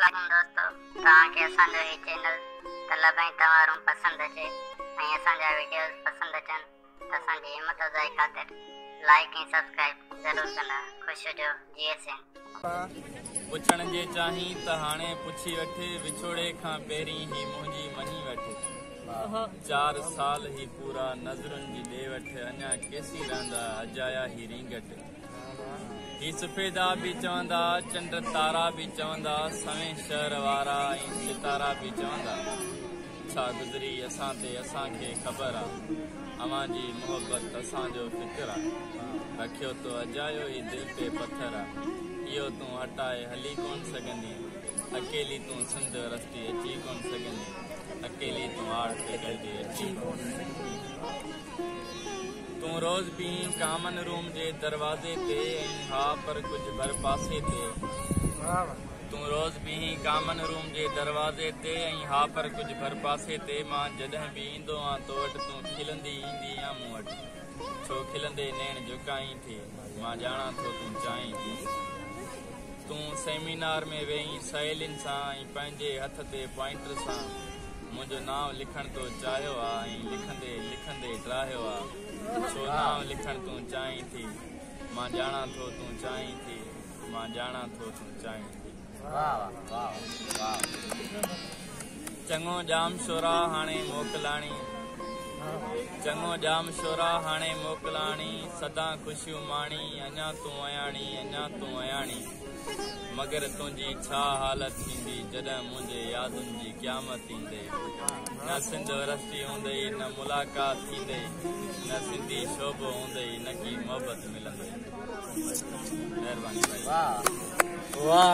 अस्सलाम दोस्तों, तव्हांखे असांजो ही चैनल तलब ऐं तवारूं पसंद अचे ऐं असांजा वीडियोस पसंद अचनि त असांजी हिम्मत अफ़ज़ाई ख़ातिर लाइक ऐं सब्सक्राइब ज़रूर कंदा। ख़ुशि हुजो। पुछण जे चाहीं त हाणे पुछी वठ, विछोड़े खां पहिरीं ही मुंहिंजी मञी वठ। 4 साल ही पूरा नज़रुनि जी ॾे वठ, अञा केसी रहंदा अजाया ही रिंगट। ही सफ़ेदा भी चवंदा, चंड तारा भी चवंदा, सवें शहर वारा ऐं सितारा भी चवंदा। छा गुज़री असां ते असांखे ख़बर आ, अवां जी मोहब्बत असांजो फ़िक्र आ। रखियो तो अजायो ही दिल पे पत्थर आ, इहो तूं हटाए हली कोन सघंदी। अकेली तूं सिंध रस्ती अची कोन सघंदी, अकेली तूं आड़ ते गॾिजी अची कोन सघंदी। तूं रोज़ भी कामन रूम जे दरवाजे ते हा पर कुछ भर पासे ते। तूं रोज़ भी कामन रूम जे दरवाजे ते हा पर कुछ भर पासे ते। मां जॾहिं भी ईंदो आं तो वटि, तूं खिलंदी ईंदी आ मूं वटि। छो खिलंदे नैण झुकाई थी, मां ॼाणा थो तूं चाहीं थी। तूं सेमिनार में वेही सहेलियुनि सां ऐं पंहिंजे हथ ते पॉइंटर सां मुंहिंजो नाव लिखण तो चाहियो आ ऐं लिखंदे लिखंदे ड्राहियो आ। छो नाव लिखण तूं चाहीं थी, मां ॼाणा थो तूं चाहीं थी, मां ॼाणा थो तूं चाहीं थी। चङो जाम शोरा हाणे मोकलाणी, चङो जाम शोरा हाणे मोकलाणी, सदा ख़ुशियूं माणी, अञा तूं अयाणी, अञा तूं अयाणी। मगर तुंहिंजी छा हालत थींदी जॾहिं मुंहिंजे यादुनि जी क़यामत ईंदे। न सिंध वरसती हूंदई, न मुलाक़ात थींदई, न सिंधी शोभो हूंदई, न की मोहबत मिलंदई। महिरबानी भाई। वाह वाह।